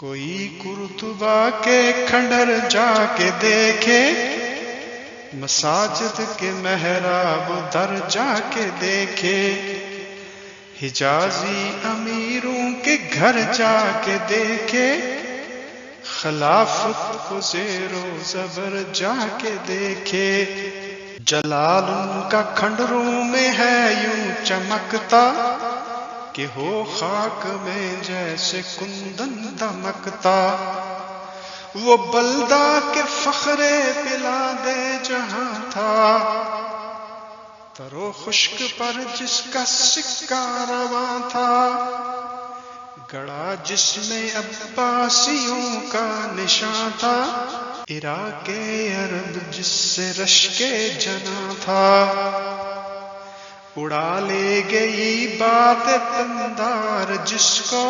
कोई कुर्तुबा के खंडर जाके देखे, मसाजिद के महराब दर जाके देखे, हिजाजी अमीरों के घर जाके देखे, खिलाफत को ज़ेरो ज़बर जाके देखे। जलाल उनका खंडरों में है यूं चमकता कि हो खाक में जैसे कुंदन दमकता। वो बल्दा के फखरे पिला दे जहां था, तरो खुश्क पर जिसका सिक्का रवा था, गड़ा जिसमें अब्बासियों का निशान था, इराके अरब जिससे रश्के जना था। उड़ा ले गई बात पंदार जिसको